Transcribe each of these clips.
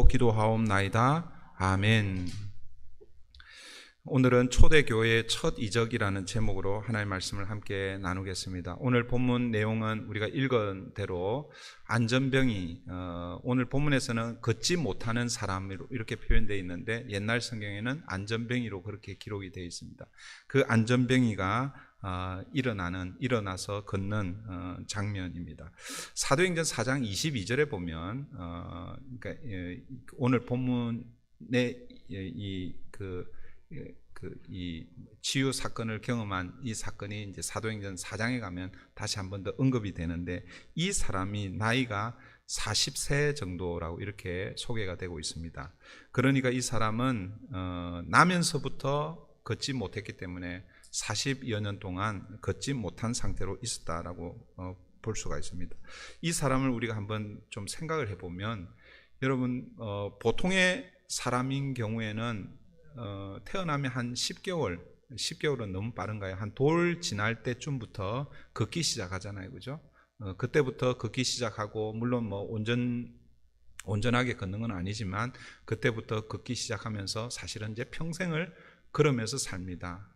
기도하옵나이다. 아멘. 오늘은 초대교회의 첫 이적이라는 제목으로 하나님의 말씀을 함께 나누겠습니다. 오늘 본문 내용은 우리가 읽은 대로 안전병이, 오늘 본문에서는 걷지 못하는 사람으로 이렇게 표현되어 있는데 옛날 성경에는 안전병이로 그렇게 기록이 되어 있습니다. 그 안전병이가 일어나서 걷는 장면입니다. 사도행전 4장 22절에 보면, 그러니까 오늘 본문의 이 치유 사건을 경험한 이 사건이 이제 사도행전 4장에 가면 다시 한 번 더 언급이 되는데, 이 사람이 나이가 40세 정도라고 이렇게 소개가 되고 있습니다. 그러니까 이 사람은 나면서부터 걷지 못했기 때문에 40여 년 동안 걷지 못한 상태로 있었다라고 볼 수가 있습니다. 이 사람을 우리가 한번 좀 생각을 해보면, 여러분, 보통의 사람인 경우에는 태어나면 한 10개월은 너무 빠른가요? 한 돌 지날 때쯤부터 걷기 시작하잖아요, 그죠? 그때부터 걷기 시작하고, 물론 뭐 온전하게 걷는 건 아니지만 그때부터 걷기 시작하면서 사실은 이제 평생을 걸으면서 삽니다.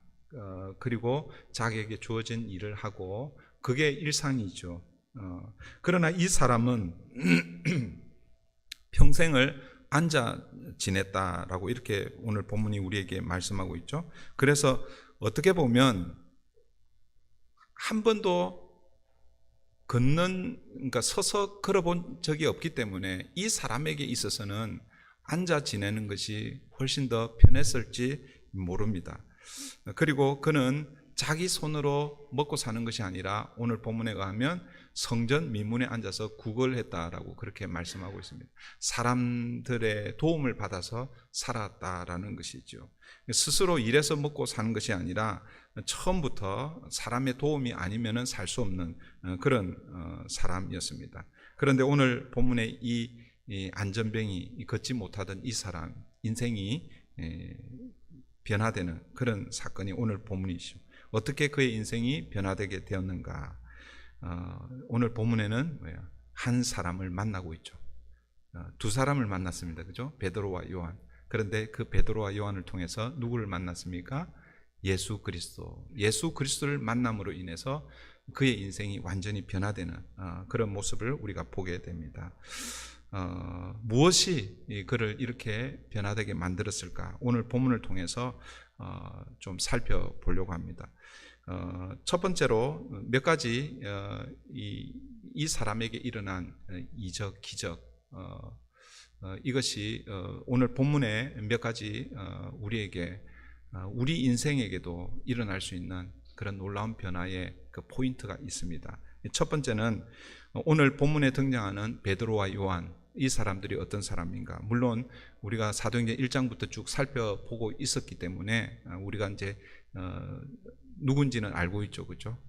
그리고 자기에게 주어진 일을 하고 그게 일상이죠. 그러나 이 사람은 평생을 앉아 지냈다라고 이렇게 오늘 본문이 우리에게 말씀하고 있죠. 그래서 어떻게 보면 한 번도 그러니까 서서 걸어본 적이 없기 때문에 이 사람에게 있어서는 앉아 지내는 것이 훨씬 더 편했을지 모릅니다. 그리고 그는 자기 손으로 먹고 사는 것이 아니라 오늘 본문에 의하면 성전 미문에 앉아서 구걸했다라고 그렇게 말씀하고 있습니다. 사람들의 도움을 받아서 살았다라는 것이죠. 스스로 일해서 먹고 사는 것이 아니라 처음부터 사람의 도움이 아니면은 살 수 없는 그런 사람이었습니다. 그런데 오늘 본문에 이 안전병이 걷지 못하던 이 사람 인생이 변화되는 그런 사건이 오늘 본문이죠. 어떻게 그의 인생이 변화되게 되었는가? 오늘 본문에는 한 사람을 만나고 있죠. 두 사람을 만났습니다. 그죠? 베드로와 요한. 그런데 그 베드로와 요한을 통해서 누구를 만났습니까? 예수 그리스도를 만남으로 인해서 그의 인생이 완전히 변화되는 그런 모습을 우리가 보게 됩니다. 무엇이 그를 이렇게 변화되게 만들었을까? 오늘 본문을 통해서 좀 살펴보려고 합니다. 첫 번째로 몇 가지 이 사람에게 일어난 이적, 기적, 이것이 오늘 본문에 몇 가지 우리 인생에게도 일어날 수 있는 그런 놀라운 변화의 그 포인트가 있습니다. 첫 번째는 오늘 본문에 등장하는 베드로와 요한, 이 사람들이 어떤 사람인가? 물론 우리가 사도행전 1장부터 쭉 살펴보고 있었기 때문에 우리가 이제 누군지는 알고 있죠, 그렇죠?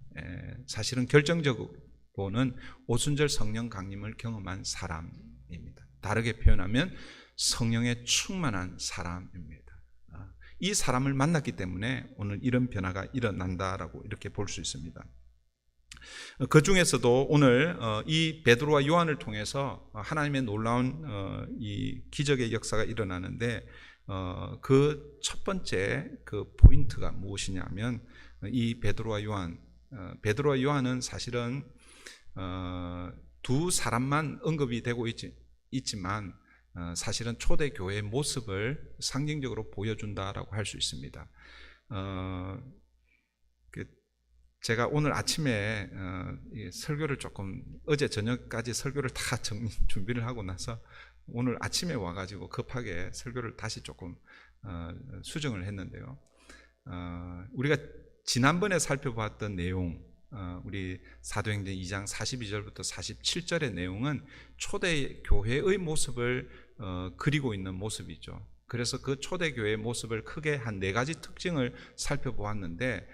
사실은 결정적으로는 오순절 성령 강림을 경험한 사람입니다. 다르게 표현하면 성령에 충만한 사람입니다. 이 사람을 만났기 때문에 오늘 이런 변화가 일어난다라고 이렇게 볼 수 있습니다. 그 중에서도 오늘 이 베드로와 요한을 통해서 하나님의 놀라운 이 기적의 역사가 일어나는데, 그 첫 번째 그 포인트가 무엇이냐면 이 베드로와 요한은 사실은 두 사람만 언급이 되고 있지만 사실은 초대교회의 모습을 상징적으로 보여준다라고 할 수 있습니다. 제가 오늘 아침에 설교를 어제 저녁까지 설교를 다 준비를 하고 나서 오늘 아침에 와가지고 급하게 설교를 다시 조금 수정을 했는데요. 우리가 지난번에 살펴봤던 내용, 우리 사도행전 2장 42절부터 47절의 내용은 초대교회의 모습을 그리고 있는 모습이죠. 그래서 그 초대교회의 모습을 크게 한 4가지 특징을 살펴보았는데,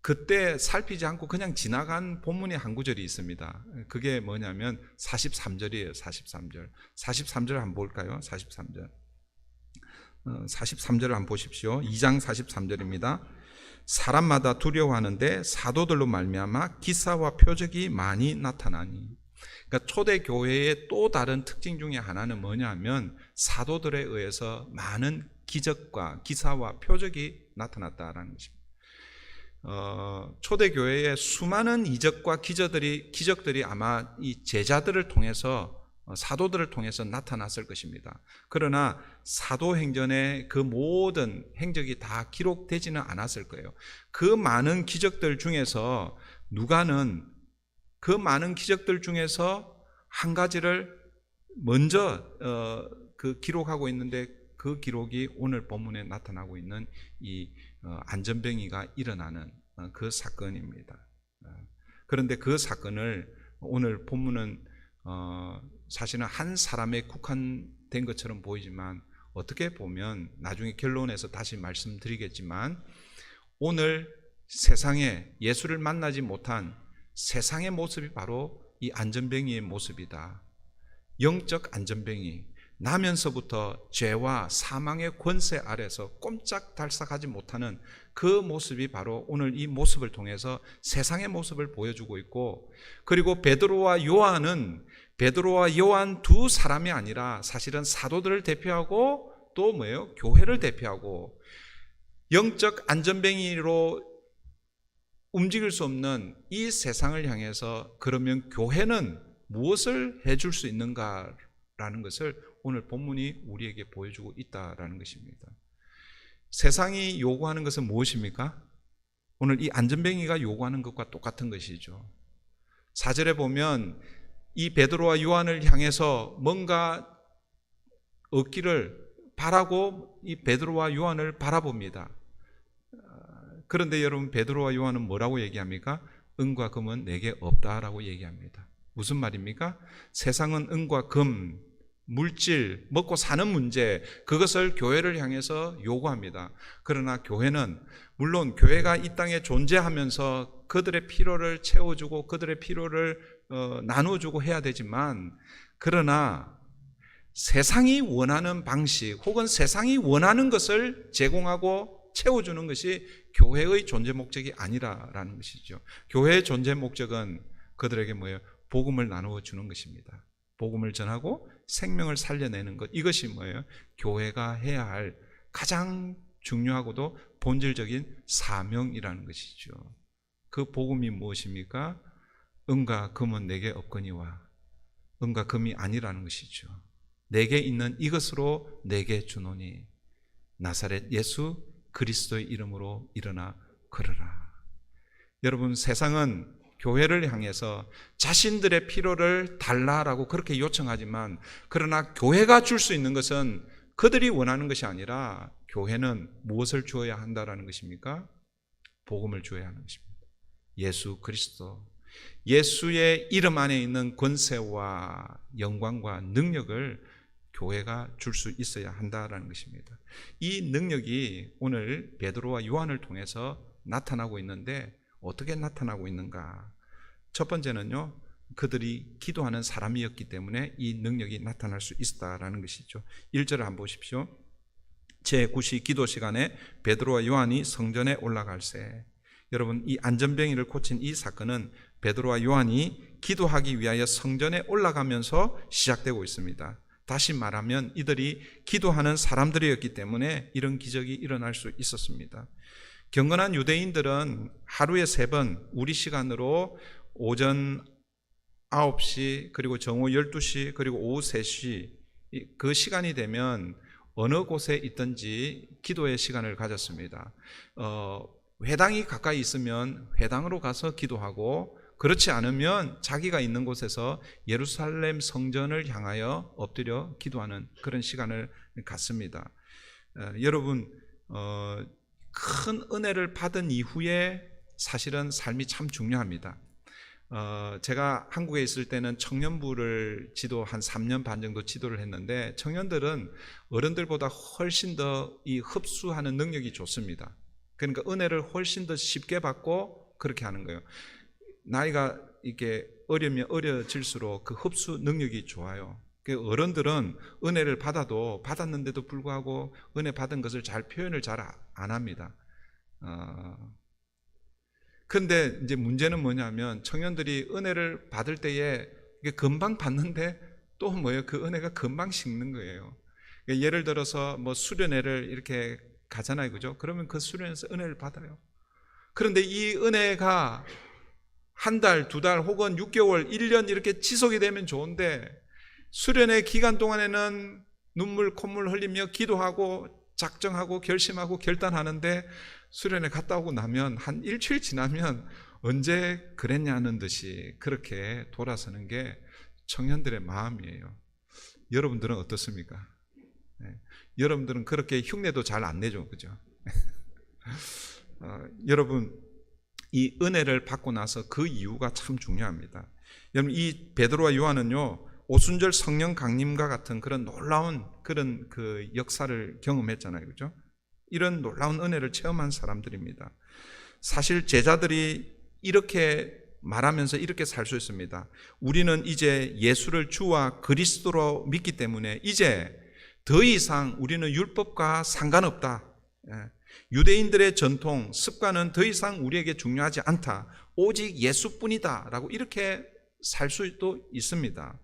그때 살피지 않고 그냥 지나간 본문의 한 구절이 있습니다. 그게 뭐냐면 43절이에요. 43절 한번 볼까요? 43절을 한번 보십시오. 2장 43절입니다. 사람마다 두려워하는데 사도들로 말미암아 기사와 표적이 많이 나타나니 그러니까 초대교회의 또 다른 특징 중에 하나는 뭐냐면 사도들에 의해서 많은 기적과 기사와 표적이 나타났다라는 것입니다. 초대교회의 수많은 이적과 기적들이 아마 이 제자들을 통해서 사도들을 통해서 나타났을 것입니다. 그러나 사도행전의 그 모든 행적이 다 기록되지는 않았을 거예요. 그 많은 기적들 중에서 누가는 그 많은 기적들 중에서 한 가지를 먼저 기록하고 있는데 그 기록이 오늘 본문에 나타나고 있는 이 안전병이가 일어나는 그 사건입니다. 그런데 그 사건을 오늘 본문은 사실은 한 사람에 국한된 것처럼 보이지만 어떻게 보면 나중에 결론에서 다시 말씀드리겠지만 오늘 세상에 예수를 만나지 못한 세상의 모습이 바로 이 안전병이의 모습이다. 영적 안전병이 나면서부터 죄와 사망의 권세 아래서 꼼짝달싹하지 못하는 그 모습이 바로 오늘 이 모습을 통해서 세상의 모습을 보여주고 있고, 그리고 베드로와 요한 두 사람이 아니라 사실은 사도들을 대표하고 또 뭐예요? 교회를 대표하고 영적 안전뱅이로 움직일 수 없는 이 세상을 향해서 그러면 교회는 무엇을 해줄 수 있는가라는 것을 오늘 본문이 우리에게 보여주고 있다라는 것입니다. 세상이 요구하는 것은 무엇입니까? 오늘 이 안전뱅이가 요구하는 것과 똑같은 것이죠. 4절에 보면 이 베드로와 요한을 향해서 뭔가 얻기를 바라고 이 베드로와 요한을 바라봅니다. 그런데 여러분, 베드로와 요한은 뭐라고 얘기합니까? 은과 금은 내게 없다라고 얘기합니다. 무슨 말입니까? 세상은 은과 금, 물질, 먹고 사는 문제, 그것을 교회를 향해서 요구합니다. 그러나 교회는 물론 교회가 이 땅에 존재하면서 그들의 필요를 채워주고 그들의 필요를 나눠주고 해야 되지만, 그러나 세상이 원하는 방식 혹은 세상이 원하는 것을 제공하고 채워주는 것이 교회의 존재 목적이 아니라라는 것이죠. 교회의 존재 목적은 그들에게 뭐예요? 복음을 나누어 주는 것입니다. 복음을 전하고 생명을 살려내는 것, 이것이 뭐예요? 교회가 해야 할 가장 중요하고도 본질적인 사명이라는 것이죠. 그 복음이 무엇입니까? 은과 금은 내게 없거니와, 은과 금이 아니라는 것이죠. 내게 있는 이것으로 내게 주노니 나사렛 예수 그리스도의 이름으로 일어나 걸어라. 여러분, 세상은 교회를 향해서 자신들의 필요를 달라라고 그렇게 요청하지만, 그러나 교회가 줄 수 있는 것은 그들이 원하는 것이 아니라 교회는 무엇을 주어야 한다라는 것입니까? 복음을 주어야 하는 것입니다. 예수 그리스도, 예수의 이름 안에 있는 권세와 영광과 능력을 교회가 줄 수 있어야 한다라는 것입니다. 이 능력이 오늘 베드로와 요한을 통해서 나타나고 있는데 어떻게 나타나고 있는가? 첫 번째는요, 그들이 기도하는 사람이었기 때문에 이 능력이 나타날 수 있다라는 것이죠. 1절을 한번 보십시오. 제9시 기도 시간에 베드로와 요한이 성전에 올라갈새. 여러분, 이 안전병이를 고친 이 사건은 베드로와 요한이 기도하기 위하여 성전에 올라가면서 시작되고 있습니다. 다시 말하면 이들이 기도하는 사람들이었기 때문에 이런 기적이 일어날 수 있었습니다. 경건한 유대인들은 하루에 3번, 우리 시간으로 오전 9시, 그리고 정오 12시, 그리고 오후 3시, 그 시간이 되면 어느 곳에 있든지 기도의 시간을 가졌습니다. 회당이 가까이 있으면 회당으로 가서 기도하고, 그렇지 않으면 자기가 있는 곳에서 예루살렘 성전을 향하여 엎드려 기도하는 그런 시간을 갖습니다. 여러분, 큰 은혜를 받은 이후에 사실은 삶이 참 중요합니다. 제가 한국에 있을 때는 청년부를 한 3년 반 정도 지도를 했는데, 청년들은 어른들보다 훨씬 더 이 흡수하는 능력이 좋습니다. 그러니까 은혜를 훨씬 더 쉽게 받고 그렇게 하는 거예요. 나이가 이렇게 어리면 어려질수록 그 흡수 능력이 좋아요. 어른들은 은혜를 받았는데도 불구하고 은혜 받은 것을 표현을 잘 안 합니다. 근데 이제 문제는 뭐냐면, 청년들이 은혜를 받을 때에 이게 금방 받는데 또 뭐예요? 그 은혜가 금방 식는 거예요. 그러니까 예를 들어서 뭐 수련회를 이렇게 가잖아요, 그죠? 그러면 그 수련회에서 은혜를 받아요. 그런데 이 은혜가 한 달, 두 달 혹은 6개월, 1년 이렇게 지속이 되면 좋은데 수련회 기간 동안에는 눈물, 콧물 흘리며 기도하고 작정하고 결심하고 결단하는데 수련회 갔다 오고 나면 한 일주일 지나면 언제 그랬냐는 듯이 그렇게 돌아서는 게 청년들의 마음이에요. 여러분들은 어떻습니까? 네. 여러분들은 그렇게 흉내도 잘 안 내죠, 그죠? 여러분, 이 은혜를 받고 나서 그 이유가 참 중요합니다. 여러분, 이 베드로와 요한은요, 오순절 성령 강림과 같은 그런 놀라운 그런 그 역사를 경험했잖아요, 그죠? 이런 놀라운 은혜를 체험한 사람들입니다. 사실 제자들이 이렇게 말하면서 이렇게 살 수 있습니다. 우리는 이제 예수를 주와 그리스도로 믿기 때문에 이제 더 이상 우리는 율법과 상관없다. 유대인들의 전통, 습관은 더 이상 우리에게 중요하지 않다. 오직 예수뿐이다. 라고 이렇게 살 수도 있습니다.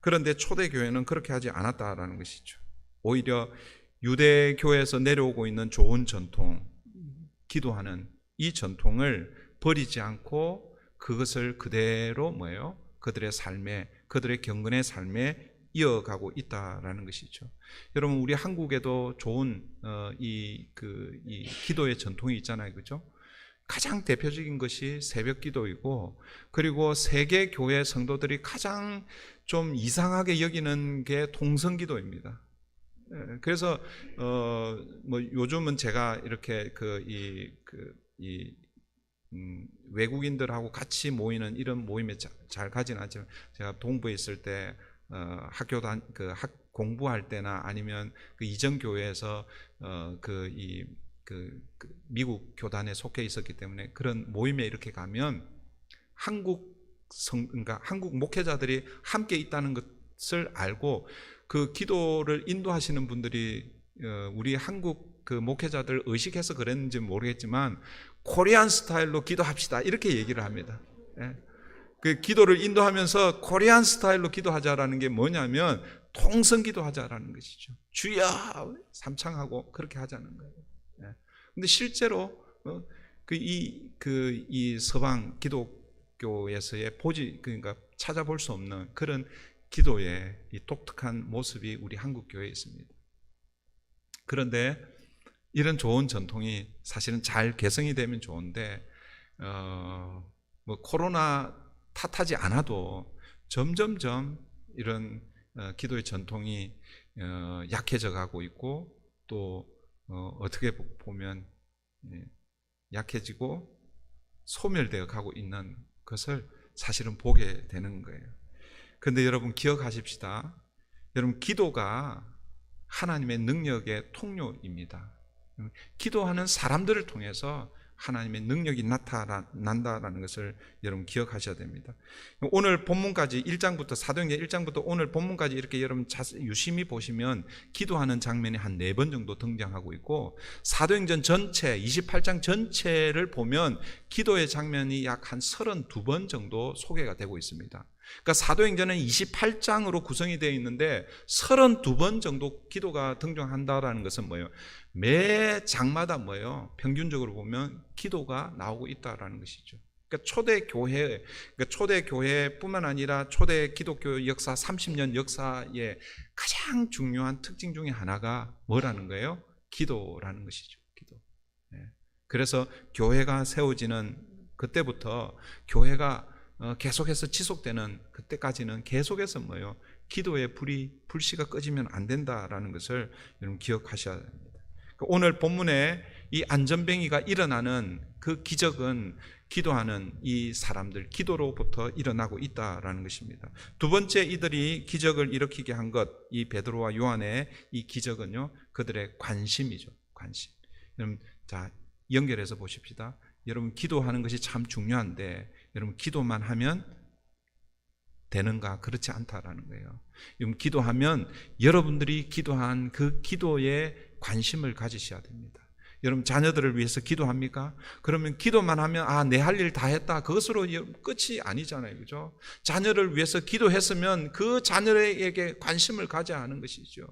그런데 초대교회는 그렇게 하지 않았다라는 것이죠. 오히려 유대교회에서 내려오고 있는 좋은 전통, 기도하는 이 전통을 버리지 않고 그것을 그대로 뭐예요? 그들의 삶에, 그들의 경건의 삶에 이어가고 있다라는 것이죠. 여러분, 우리 한국에도 좋은 이 기도의 전통이 있잖아요, 그렇죠? 가장 대표적인 것이 새벽 기도이고, 그리고 세계 교회 성도들이 가장 좀 이상하게 여기는 게 통성 기도입니다. 그래서 뭐 요즘은 제가 이렇게 외국인들하고 같이 모이는 이런 모임에 잘 가지는 않지만, 제가 동부에 있을 때 공부할 때나 아니면 그 이전 교회에서 미국 교단에 속해 있었기 때문에 그런 모임에 이렇게 가면 그러니까 한국 목회자들이 함께 있다는 것을 알고 그 기도를 인도하시는 분들이 우리 한국 그 목회자들 의식해서 그랬는지 모르겠지만 코리안 스타일로 기도합시다 이렇게 얘기를 합니다. 그 기도를 인도하면서 코리안 스타일로 기도하자라는 게 뭐냐면 통성 기도하자라는 것이죠. 주여 삼창하고 그렇게 하자는 거예요. 근데 실제로 이 서방 기독교에서의 그러니까 찾아볼 수 없는 그런 기도의 이 독특한 모습이 우리 한국 교회에 있습니다. 그런데 이런 좋은 전통이 사실은 잘 개성이 되면 좋은데 뭐 코로나 탓하지 않아도 점점점 이런 기도의 전통이 약해져 가고 있고 또 어떻게 보면 약해지고 소멸되어 가고 있는 것을 사실은 보게 되는 거예요. 그런데 여러분 기억하십시다. 여러분 기도가 하나님의 능력의 통로입니다. 기도하는 사람들을 통해서 하나님의 능력이 나타난다라는 것을 여러분 기억하셔야 됩니다. 오늘 본문까지 1장부터 사도행전 1장부터 오늘 본문까지 이렇게 여러분 유심히 보시면 기도하는 장면이 한 4번 정도 등장하고 있고 사도행전 전체 28장 전체를 보면 기도의 장면이 약 한 32번 정도 소개가 되고 있습니다. 그러니까 사도행전은 28장으로 구성이 되어 있는데 32번 정도 기도가 등장한다라는 것은 뭐예요? 매 장마다 뭐예요? 평균적으로 보면 기도가 나오고 있다라는 것이죠. 그러니까 초대교회뿐만 아니라 초대 기독교 역사 30년 역사의 가장 중요한 특징 중에 하나가 뭐라는 거예요? 기도라는 것이죠. 기도. 그래서 교회가 세워지는 그때부터 교회가 계속해서 지속되는 그때까지는 계속해서 뭐예요? 기도의 불씨가 꺼지면 안 된다라는 것을 여러분 기억하셔야 됩니다. 오늘 본문에 이 안전뱅이가 일어나는 그 기적은 기도하는 이 사람들, 기도로부터 일어나고 있다라는 것입니다. 두 번째 이들이 기적을 일으키게 한 것, 이 베드로와 요한의 이 기적은요, 그들의 관심이죠. 관심. 여러분, 자, 연결해서 보십시다. 여러분, 기도하는 것이 참 중요한데, 여러분, 기도만 하면 되는가? 그렇지 않다라는 거예요. 여러분, 기도하면 여러분들이 기도한 그 기도에 관심을 가지셔야 됩니다. 여러분 자녀들을 위해서 기도합니까? 그러면 기도만 하면 내 할 일 다 했다, 그것으로 끝이 아니잖아요, 그죠? 자녀를 위해서 기도했으면 그 자녀에게 관심을 가져야 하는 것이죠.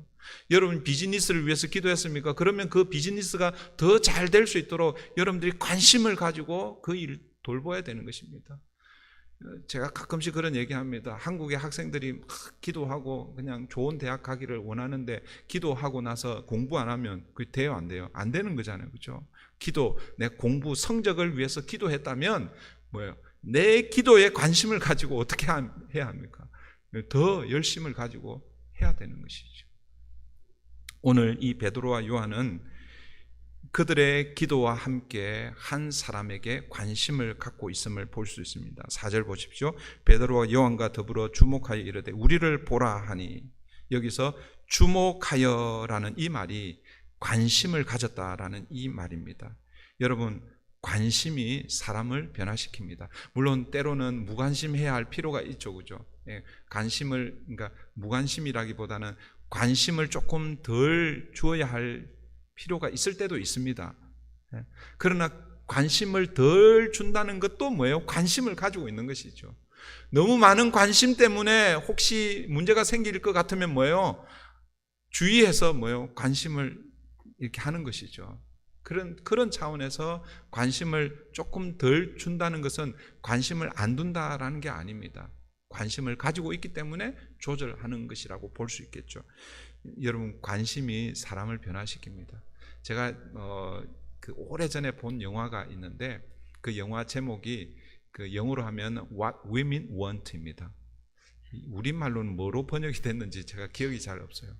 여러분 비즈니스를 위해서 기도했습니까? 그러면 그 비즈니스가 더 잘 될 수 있도록 여러분들이 관심을 가지고 그 일을 돌봐야 되는 것입니다. 제가 가끔씩 그런 얘기합니다. 한국의 학생들이 막 기도하고 그냥 좋은 대학 가기를 원하는데 기도하고 나서 공부 안 하면 그게 돼요, 안 돼요? 안 되는 거잖아요, 그렇죠? 기도, 내 공부 성적을 위해서 기도했다면 뭐예요? 내 기도에 관심을 가지고 어떻게 해야 합니까? 더 열심을 가지고 해야 되는 것이죠. 오늘 이 베드로와 요한은 그들의 기도와 함께 한 사람에게 관심을 갖고 있음을 볼 수 있습니다. 4절 보십시오. 베드로와 요한과 더불어 주목하여 이르되 우리를 보라 하니, 여기서 주목하여라는 이 말이 관심을 가졌다라는 이 말입니다. 여러분, 관심이 사람을 변화시킵니다. 물론 때로는 무관심해야 할 필요가 있죠, 그죠? 그러니까 무관심이라기보다는 관심을 조금 덜 주어야 할 필요가 있을 때도 있습니다. 그러나 관심을 덜 준다는 것도 뭐예요? 관심을 가지고 있는 것이죠. 너무 많은 관심 때문에 혹시 문제가 생길 것 같으면 뭐예요? 주의해서 뭐예요? 관심을 이렇게 하는 것이죠. 그런 차원에서 관심을 조금 덜 준다는 것은 관심을 안 둔다라는 게 아닙니다. 관심을 가지고 있기 때문에 조절하는 것이라고 볼 수 있겠죠. 여러분, 관심이 사람을 변화시킵니다. 제가 그 오래전에 본 영화가 있는데 그 영화 제목이 그 영어로 하면 What Women Want입니다. 우리말로는 뭐로 번역이 됐는지 제가 기억이 잘 없어요.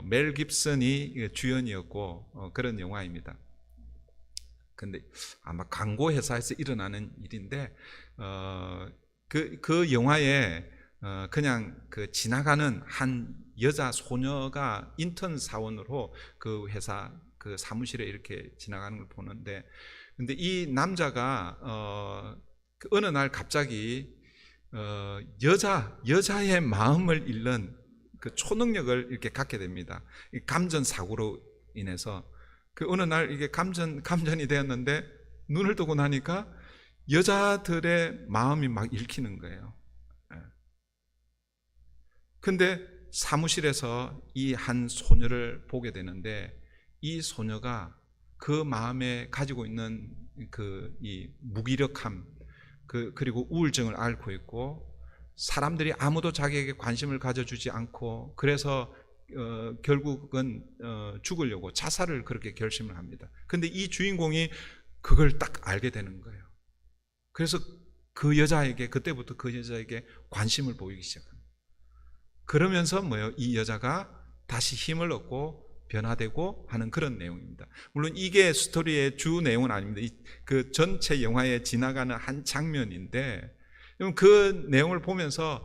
멜 깁슨이 주연이었고 그런 영화입니다. 근데 아마 광고 회사에서 일어나는 일인데 그 영화에 그냥 그 지나가는 한 여자 소녀가 인턴 사원으로 그 회사 그 사무실에 이렇게 지나가는 걸 보는데, 근데 이 남자가 어느 날 갑자기 여자의 마음을 읽는 그 초능력을 이렇게 갖게 됩니다. 감전 사고로 인해서 그 어느 날 이게 감전이 되었는데 눈을 뜨고 나니까 여자들의 마음이 막 읽히는 거예요. 근데 사무실에서 이 한 소녀를 보게 되는데 이 소녀가 그 마음에 가지고 있는 이 무기력함, 그리고 우울증을 앓고 있고 사람들이 아무도 자기에게 관심을 가져주지 않고 그래서 결국은 죽으려고 자살을 그렇게 결심을 합니다. 근데 이 주인공이 그걸 딱 알게 되는 거예요. 그래서 그때부터 그 여자에게 관심을 보이기 시작합니다. 그러면서 뭐예요? 이 여자가 다시 힘을 얻고 변화되고 하는 그런 내용입니다. 물론 이게 스토리의 주 내용은 아닙니다. 그 전체 영화에 지나가는 한 장면인데, 그 내용을 보면서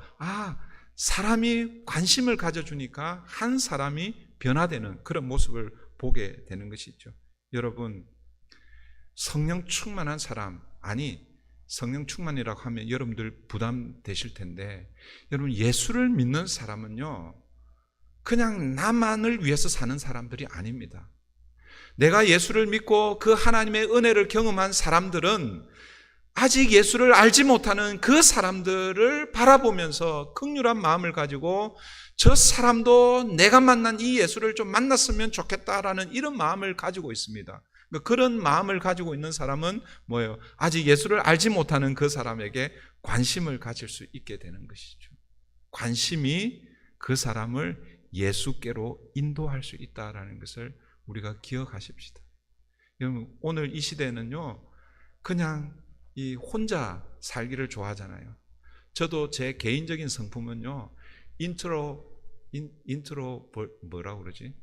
사람이 관심을 가져주니까 한 사람이 변화되는 그런 모습을 보게 되는 것이죠. 여러분, 성령 충만한 사람, 성령 충만이라고 하면 여러분들 부담되실 텐데, 여러분 예수를 믿는 사람은요 그냥 나만을 위해서 사는 사람들이 아닙니다. 내가 예수를 믿고 그 하나님의 은혜를 경험한 사람들은 아직 예수를 알지 못하는 그 사람들을 바라보면서 긍휼한 마음을 가지고 저 사람도 내가 만난 이 예수를 좀 만났으면 좋겠다라는 이런 마음을 가지고 있습니다. 그런 마음을 가지고 있는 사람은 뭐예요? 아직 예수를 알지 못하는 그 사람에게 관심을 가질 수 있게 되는 것이죠. 관심이 그 사람을 예수께로 인도할 수 있다는 것을 우리가 기억하십시다. 여러분, 오늘 이 시대는요 그냥 이 혼자 살기를 좋아하잖아요. 저도 제 개인적인 성품은요 뭐라고 그러지?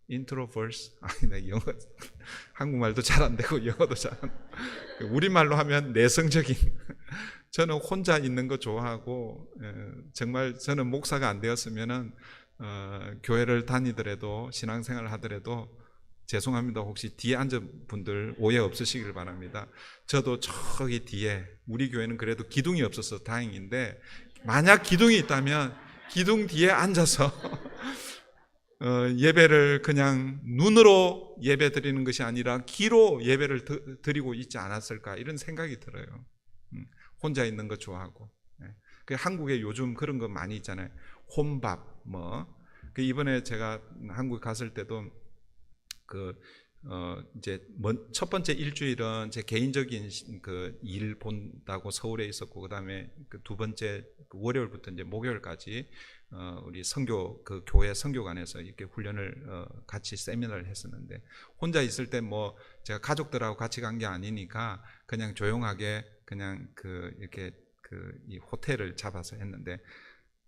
인트로버스. 나 영어 한국말도 잘 안 되고 영어도 잘 안 되고 우리말로 하면 내성적인. 저는 혼자 있는 거 좋아하고 정말 저는 목사가 안 되었으면은 교회를 다니더라도 신앙생활을 하더라도 죄송합니다. 혹시 뒤에 앉은 분들 오해 없으시길 바랍니다. 저도 저기 뒤에, 우리 교회는 그래도 기둥이 없어서 다행인데 만약 기둥이 있다면 기둥 뒤에 앉아서 예배를 그냥 눈으로 예배 드리는 것이 아니라 귀로 예배를 드리고 있지 않았을까 이런 생각이 들어요. 혼자 있는 거 좋아하고. 그 한국에 요즘 그런 거 많이 있잖아요. 혼밥 그 이번에 제가 한국 갔을 때도 이제 첫 번째 일주일은 제 개인적인 그 일 본다고 서울에 있었고, 그다음에 그 두 번째 월요일부터 이제 목요일까지 우리 선교 그 교회 선교관에서 이렇게 훈련을 같이 세미나를 했었는데, 혼자 있을 때 제가 가족들하고 같이 간 게 아니니까 그냥 조용하게 그냥 이렇게 이 호텔을 잡아서 했는데,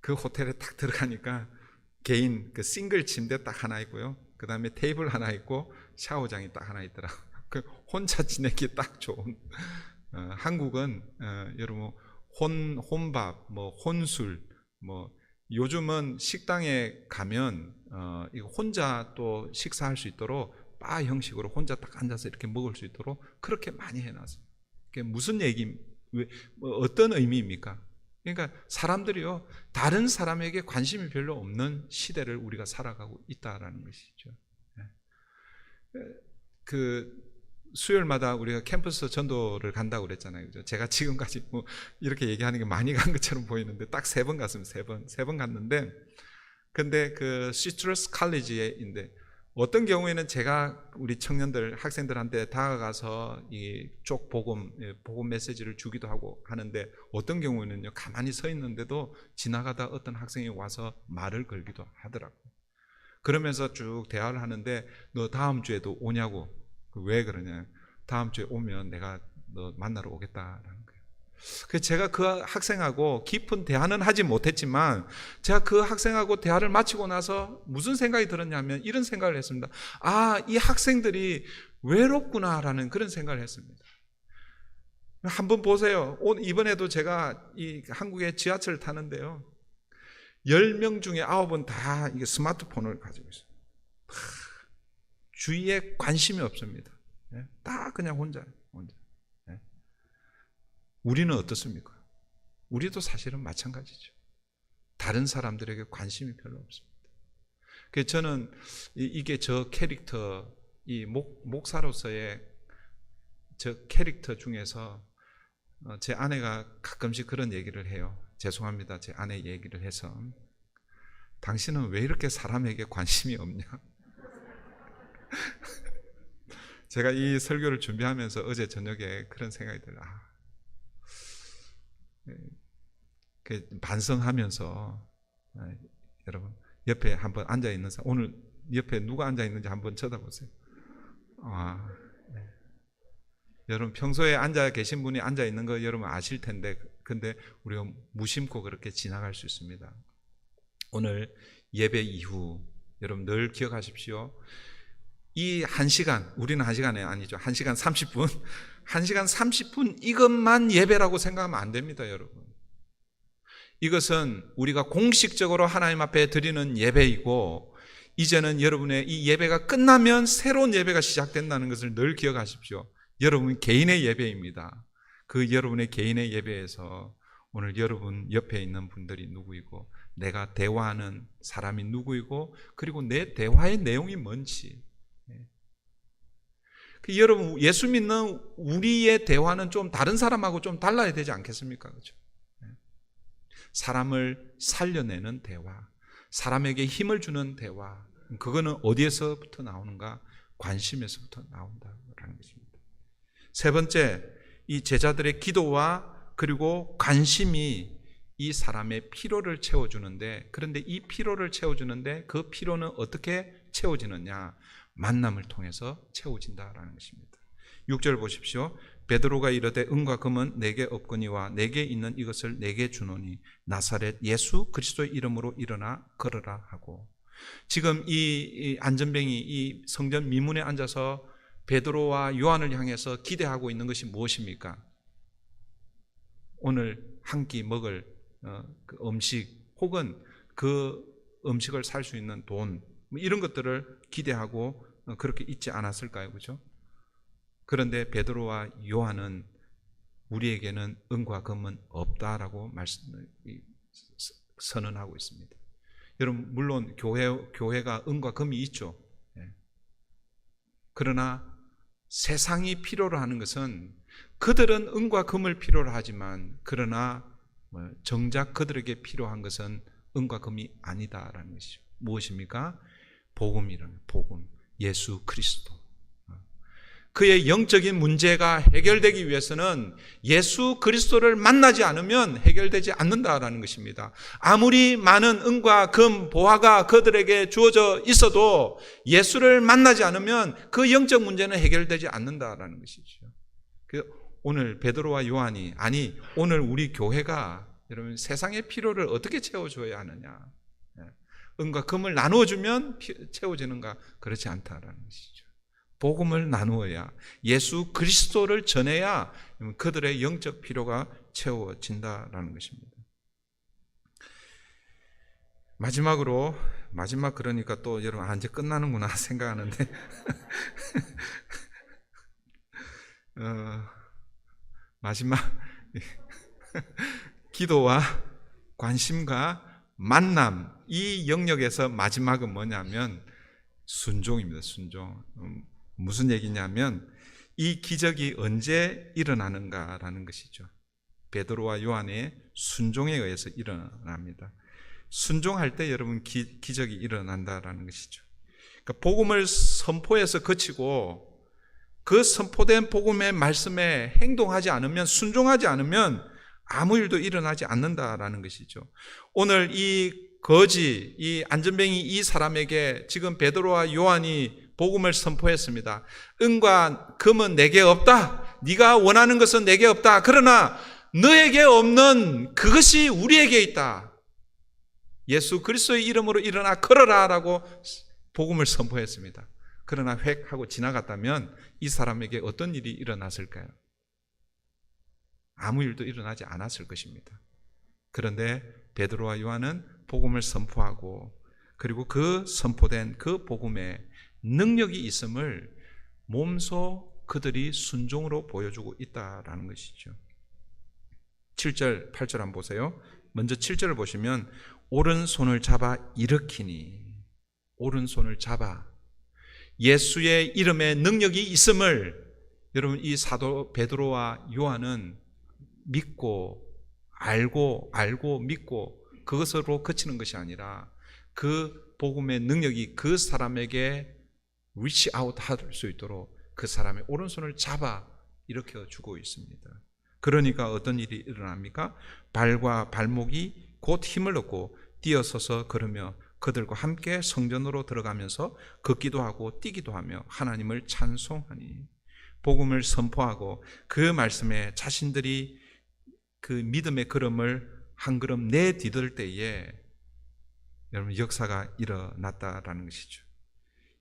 그 호텔에 딱 들어가니까 개인 그 싱글 침대 딱 하나 있고요. 그 다음에 테이블 하나 있고 샤워장이 딱 하나 있더라고요. 혼자 지내기 딱 좋은. 한국은 여러분 혼밥, 혼술, 요즘은 식당에 가면 이거 혼자 또 식사할 수 있도록 바 형식으로 혼자 딱 앉아서 이렇게 먹을 수 있도록 그렇게 많이 해놨어요. 그게 무슨 얘기, 어떤 의미입니까? 그러니까 사람들이요, 다른 사람에게 관심이 별로 없는 시대를 우리가 살아가고 있다라는 것이죠. 그 수요일마다 우리가 캠퍼스 전도를 간다고 그랬잖아요. 그죠? 제가 지금까지 이렇게 얘기하는 게 많이 간 것처럼 보이는데 딱 3번 갔습니다. 3번 갔는데, 근데 그 시트러스 칼리지에인데 어떤 경우에는 제가 우리 청년들, 학생들한테 다가가서 이 쪽 복음 메시지를 주기도 하고 하는데, 어떤 경우에는요, 가만히 서 있는데도 지나가다 어떤 학생이 와서 말을 걸기도 하더라고요. 그러면서 쭉 대화를 하는데, 너 다음 주에도 오냐고. 왜 그러냐. 다음 주에 오면 내가 너 만나러 오겠다라는 거예요. 그래서 제가 그 학생하고 깊은 대화는 하지 못했지만, 제가 그 학생하고 대화를 마치고 나서 무슨 생각이 들었냐면 이런 생각을 했습니다. 이 학생들이 외롭구나라는 그런 생각을 했습니다. 한번 보세요. 이번에도 제가 이 한국의 지하철을 타는데요, 10명 중에 9은 다 이게 스마트폰을 가지고 있어요. 주위에 관심이 없습니다. 다 그냥 혼자. 우리는 어떻습니까? 우리도 사실은 마찬가지죠. 다른 사람들에게 관심이 별로 없습니다. 그래서 저는 이게 저 캐릭터, 이 목사로서의 저 캐릭터 중에서 제 아내가 가끔씩 그런 얘기를 해요. 죄송합니다. 제 아내 얘기를 해서. 당신은 왜 이렇게 사람에게 관심이 없냐? 제가 이 설교를 준비하면서 어제 저녁에 그런 생각이 들어요. 반성하면서, 여러분 옆에 한번 앉아 있는 사람, 오늘 옆에 누가 앉아 있는지 한번 쳐다보세요. 네. 여러분 평소에 앉아 계신 분이 앉아 있는 거 여러분 아실 텐데, 근데 우리가 무심코 그렇게 지나갈 수 있습니다. 오늘 예배 이후 여러분 늘 기억하십시오. 이 1시간, 우리는 1시간이 아니죠. 1시간 30분. 1시간 30분 이것만 예배라고 생각하면 안 됩니다, 여러분. 이것은 우리가 공식적으로 하나님 앞에 드리는 예배이고, 이제는 여러분의 이 예배가 끝나면 새로운 예배가 시작된다는 것을 늘 기억하십시오. 여러분 개인의 예배입니다. 그 여러분의 개인의 예배에서 오늘 여러분 옆에 있는 분들이 누구이고, 내가 대화하는 사람이 누구이고, 그리고 내 대화의 내용이 뭔지. 여러분 예수 믿는 우리의 대화는 좀 다른 사람하고 좀 달라야 되지 않겠습니까? 그렇죠? 사람을 살려내는 대화, 사람에게 힘을 주는 대화, 그거는 어디에서부터 나오는가? 관심에서부터 나온다라는 것입니다. 세 번째, 이 제자들의 기도와 그리고 관심이 이 사람의 피로를 채워주는데, 그런데 이 피로를 채워주는데 그 피로는 어떻게 채워지느냐? 만남을 통해서 채워진다라는 것입니다. 6절 보십시오. 베드로가 이르되 은과 금은 내게 없거니와 내게 있는 이것을 내게 주노니 나사렛 예수 그리스도의 이름으로 일어나 걸으라 하고, 지금 이 안전뱅이 이 성전 미문에 앉아서 베드로와 요한을 향해서 기대하고 있는 것이 무엇입니까? 오늘 한 끼 먹을 그 음식, 혹은 그 음식을 살 수 있는 돈, 이런 것들을 기대하고 그렇게 있지 않았을까요? 그렇죠? 그런데 베드로와 요한은 우리에게는 은과 금은 없다라고 선언하고 있습니다. 여러분 물론 교회가 은과 금이 있죠. 그러나 세상이 필요로 하는 것은 그들은 은과 금을 필요로 하지만 그러나 정작 그들에게 필요한 것은 은과 금이 아니다라는 것이죠. 무엇입니까? 복음이라는 복음, 예수 그리스도. 그의 영적인 문제가 해결되기 위해서는 예수 그리스도를 만나지 않으면 해결되지 않는다라는 것입니다. 아무리 많은 은과 금, 보화가 그들에게 주어져 있어도 예수를 만나지 않으면 그 영적 문제는 해결되지 않는다라는 것이죠. 오늘 베드로와 요한이, 아니 오늘 우리 교회가 여러분 세상의 필요를 어떻게 채워줘야 하느냐, 은과 금을 나누어주면 채워지는가? 그렇지 않다라는 것이죠. 복음을 나누어야, 예수 그리스도를 전해야 그들의 영적 필요가 채워진다라는 것입니다. 마지막 그러니까 또 여러분 이제 끝나는구나 생각하는데 마지막 기도와 관심과 만남, 이 영역에서 마지막은 뭐냐면 순종입니다. 순종. 무슨 얘기냐면 이 기적이 언제 일어나는가라는 것이죠. 베드로와 요한의 순종에 의해서 일어납니다. 순종할 때 여러분 기적이 일어난다라는 것이죠. 그러니까 복음을 선포해서 그치고 그 선포된 복음의 말씀에 행동하지 않으면, 순종하지 않으면 아무 일도 일어나지 않는다라는 것이죠. 오늘 이 거지, 이 안전뱅이 이 사람에게 지금 베드로와 요한이 복음을 선포했습니다. 은과 금은 내게 없다. 네가 원하는 것은 내게 없다. 그러나 너에게 없는 그것이 우리에게 있다. 예수 그리스도의 이름으로 일어나 걸어라 라고 복음을 선포했습니다. 그러나 획 하고 지나갔다면 이 사람에게 어떤 일이 일어났을까요? 아무 일도 일어나지 않았을 것입니다. 그런데 베드로와 요한은 복음을 선포하고 그리고 그 선포된 그 복음에 능력이 있음을 몸소 그들이 순종으로 보여주고 있다라는 것이죠. 7절, 8절 한번 보세요. 먼저 7절을 보시면 오른손을 잡아 일으키니, 오른손을 잡아, 예수의 이름에 능력이 있음을 여러분 이 사도 베드로와 요한은 믿고 알고 믿고 그것으로 그치는 것이 아니라 그 복음의 능력이 그 사람에게 reach out 할 수 있도록 그 사람의 오른손을 잡아 일으켜 주고 있습니다. 그러니까 어떤 일이 일어납니까? 발과 발목이 곧 힘을 얻고 뛰어서서 걸으며 그들과 함께 성전으로 들어가면서 걷기도 하고 뛰기도 하며 하나님을 찬송하니, 복음을 선포하고 그 말씀에 자신들이 그 믿음의 걸음을 한 걸음 내디딜 때에 여러분 역사가 일어났다라는 것이죠.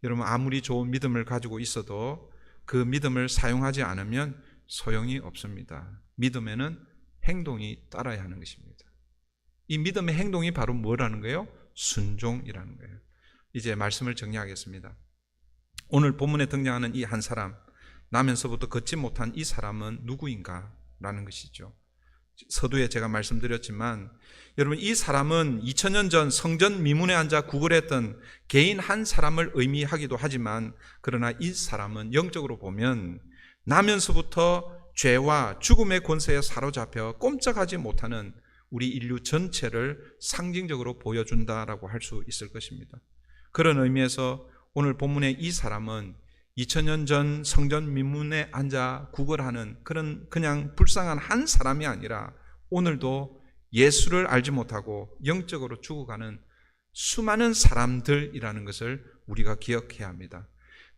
여러분 아무리 좋은 믿음을 가지고 있어도 그 믿음을 사용하지 않으면 소용이 없습니다. 믿음에는 행동이 따라야 하는 것입니다. 이 믿음의 행동이 바로 뭐라는 거예요? 순종이라는 거예요. 이제 말씀을 정리하겠습니다. 오늘 본문에 등장하는 이 한 사람, 나면서부터 걷지 못한 이 사람은 누구인가? 라는 것이죠. 서두에 제가 말씀드렸지만 여러분 이 사람은 2000년 전 성전 미문에 앉아 구걸했던 개인 한 사람을 의미하기도 하지만 그러나 이 사람은 영적으로 보면 나면서부터 죄와 죽음의 권세에 사로잡혀 꼼짝하지 못하는 우리 인류 전체를 상징적으로 보여준다라고 할 수 있을 것입니다. 그런 의미에서 오늘 본문의 이 사람은 2000년 전 성전 민문에 앉아 구걸하는 그냥 불쌍한 한 사람이 아니라 오늘도 예수를 알지 못하고 영적으로 죽어가는 수많은 사람들이라는 것을 우리가 기억해야 합니다.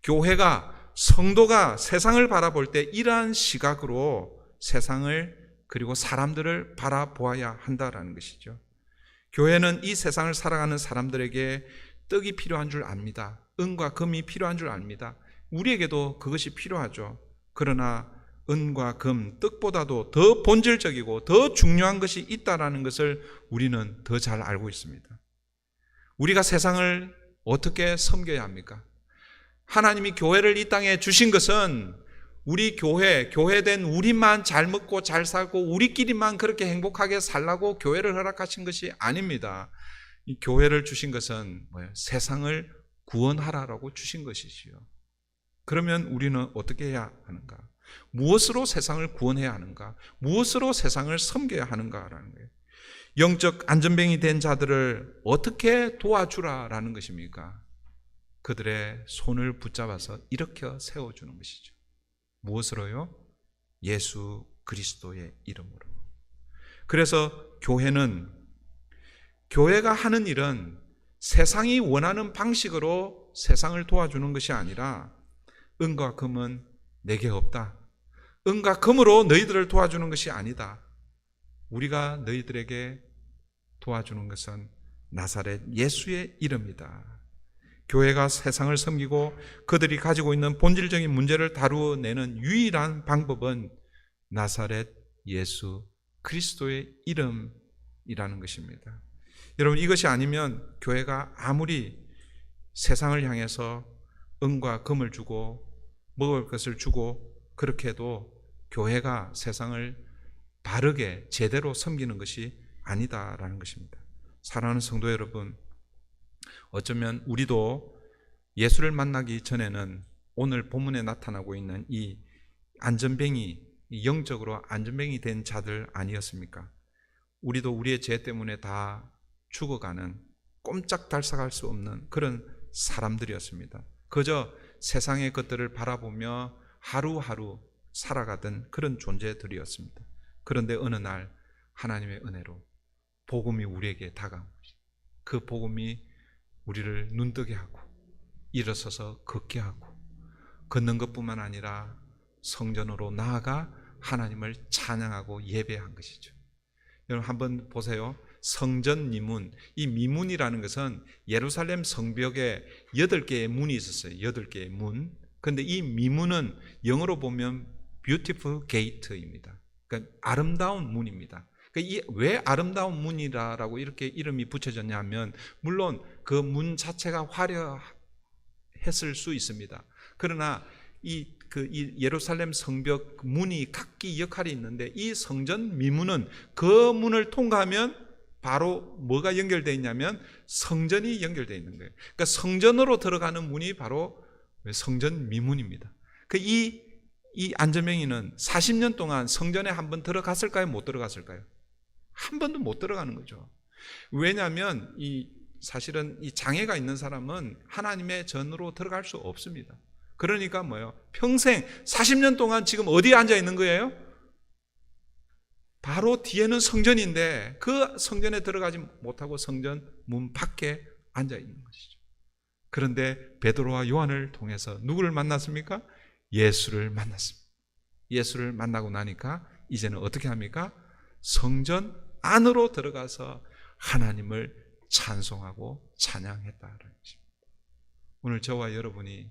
교회가, 성도가 세상을 바라볼 때 이러한 시각으로 세상을 그리고 사람들을 바라보아야 한다라는 것이죠. 교회는 이 세상을 살아가는 사람들에게 떡이 필요한 줄 압니다. 은과 금이 필요한 줄 압니다. 우리에게도 그것이 필요하죠. 그러나 은과 금, 떡보다도 더 본질적이고 더 중요한 것이 있다는 것을 우리는 더 잘 알고 있습니다. 우리가 세상을 어떻게 섬겨야 합니까? 하나님이 교회를 이 땅에 주신 것은 우리 교회된 우리만 잘 먹고 잘 살고 우리끼리만 그렇게 행복하게 살라고 교회를 허락하신 것이 아닙니다. 이 교회를 주신 것은 뭐예요? 세상을 구원하라라고 주신 것이지요. 그러면 우리는 어떻게 해야 하는가? 무엇으로 세상을 구원해야 하는가? 무엇으로 세상을 섬겨야 하는가라는 거예요. 영적 안전뱅이 된 자들을 어떻게 도와주라라는 것입니까? 그들의 손을 붙잡아서 일으켜 세워주는 것이죠. 무엇으로요? 예수 그리스도의 이름으로. 그래서 교회가 하는 일은 세상이 원하는 방식으로 세상을 도와주는 것이 아니라 은과 금은 내게 없다. 은과 금으로 너희들을 도와주는 것이 아니다. 우리가 너희들에게 도와주는 것은 나사렛 예수의 이름이다. 교회가 세상을 섬기고 그들이 가지고 있는 본질적인 문제를 다루어내는 유일한 방법은 나사렛 예수 그리스도의 이름이라는 것입니다. 여러분, 이것이 아니면 교회가 아무리 세상을 향해서 은과 금을 주고 먹을 것을 주고 그렇게 해도 교회가 세상을 바르게 제대로 섬기는 것이 아니다라는 것입니다. 사랑하는 성도 여러분, 어쩌면 우리도 예수를 만나기 전에는 오늘 본문에 나타나고 있는 이 안전뱅이, 영적으로 안전뱅이 된 자들 아니었습니까? 우리도 우리의 죄 때문에 다 죽어가는, 꼼짝달싹할 수 없는 그런 사람들이었습니다. 그저 세상의 것들을 바라보며 하루하루 살아가던 그런 존재들이었습니다. 그런데 어느 날 하나님의 은혜로 복음이 우리에게 다가온 것입니다. 그 복음이 우리를 눈뜨게 하고 일어서서 걷게 하고 걷는 것뿐만 아니라 성전으로 나아가 하나님을 찬양하고 예배한 것이죠. 여러분 한번 보세요. 성전 미문, 이 미문이라는 것은 예루살렘 성벽에 8개의 문이 있었어요. 8개의 문. 그런데 이 미문은 영어로 보면 beautiful gate입니다. 그러니까 아름다운 문입니다. 그러니까 왜 아름다운 문이라고 이렇게 이름이 붙여졌냐 하면, 물론 그 문 자체가 화려했을 수 있습니다. 그러나 이 예루살렘 성벽 문이 각기 역할이 있는데, 이 성전 미문은 그 문을 통과하면 바로 뭐가 연결되어 있냐면 성전이 연결되어 있는 거예요. 그러니까 성전으로 들어가는 문이 바로 성전 미문입니다. 이 안전뱅이는 40년 동안 성전에 한번 들어갔을까요? 못 들어갔을까요? 한 번도 못 들어가는 거죠. 왜냐하면 사실은 이 장애가 있는 사람은 하나님의 전으로 들어갈 수 없습니다. 그러니까 뭐예요? 평생 40년 동안 지금 어디에 앉아 있는 거예요? 바로 뒤에는 성전인데 그 성전에 들어가지 못하고 성전 문 밖에 앉아 있는 것이죠. 그런데 베드로와 요한을 통해서 누구를 만났습니까? 예수를 만났습니다. 예수를 만나고 나니까 이제는 어떻게 합니까? 성전 안으로 들어가서 하나님을 찬송하고 찬양했다는 것입니다. 오늘 저와 여러분이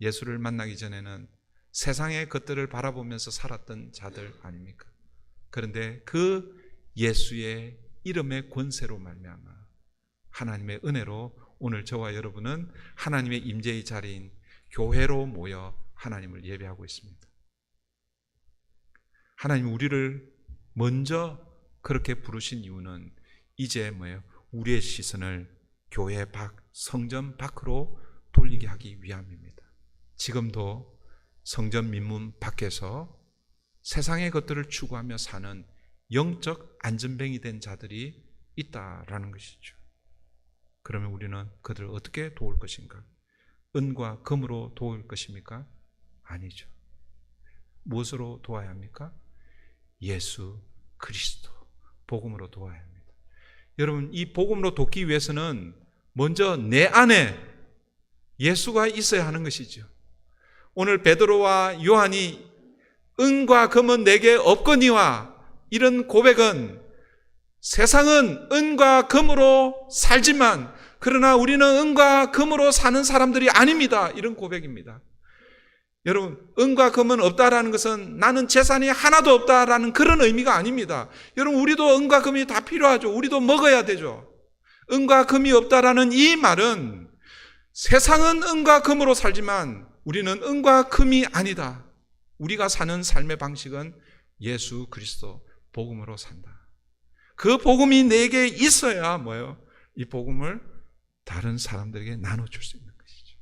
예수를 만나기 전에는 세상의 것들을 바라보면서 살았던 자들 아닙니까? 그런데 그 예수의 이름의 권세로 말미암아 하나님의 은혜로 오늘 저와 여러분은 하나님의 임재의 자리인 교회로 모여 하나님을 예배하고 있습니다. 하나님 우리를 먼저 그렇게 부르신 이유는 이제 뭐예요? 우리의 시선을 교회 밖, 성전 밖으로 돌리게 하기 위함입니다. 지금도 성전 민문 밖에서 세상의 것들을 추구하며 사는 영적 안전뱅이 된 자들이 있다라는 것이죠. 그러면 우리는 그들을 어떻게 도울 것인가? 은과 금으로 도울 것입니까? 아니죠. 무엇으로 도와야 합니까? 예수 그리스도 복음으로 도와야 합니다. 여러분, 이 복음으로 돕기 위해서는 먼저 내 안에 예수가 있어야 하는 것이죠. 오늘 베드로와 요한이 은과 금은 내게 없거니와 이런 고백은 세상은 은과 금으로 살지만 그러나 우리는 은과 금으로 사는 사람들이 아닙니다. 이런 고백입니다. 여러분, 은과 금은 없다라는 것은 나는 재산이 하나도 없다라는 그런 의미가 아닙니다. 여러분, 우리도 은과 금이 다 필요하죠. 우리도 먹어야 되죠. 은과 금이 없다라는 이 말은 세상은 은과 금으로 살지만 우리는 은과 금이 아니다. 우리가 사는 삶의 방식은 예수 그리스도 복음으로 산다. 그 복음이 내게 있어야 뭐예요? 이 복음을 다른 사람들에게 나눠줄 수 있는 것이죠.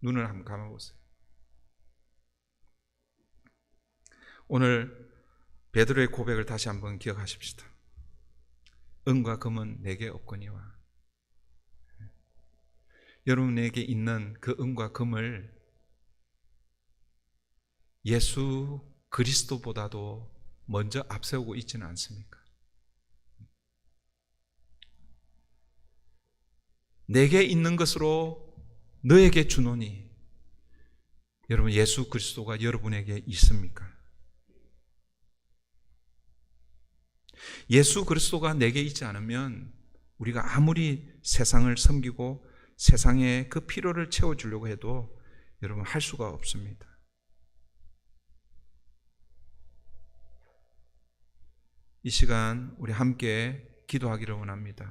눈을 한번 감아보세요. 오늘 베드로의 고백을 다시 한번 기억하십시다. 은과 금은 내게 없거니와. 여러분에게 있는 그 은과 금을 예수 그리스도보다도 먼저 앞세우고 있지는 않습니까? 내게 있는 것으로 너에게 주노니, 여러분 예수 그리스도가 여러분에게 있습니까? 예수 그리스도가 내게 있지 않으면 우리가 아무리 세상을 섬기고 세상의 그 필요를 채워주려고 해도 여러분 할 수가 없습니다. 이 시간 우리 함께 기도하기를 원합니다.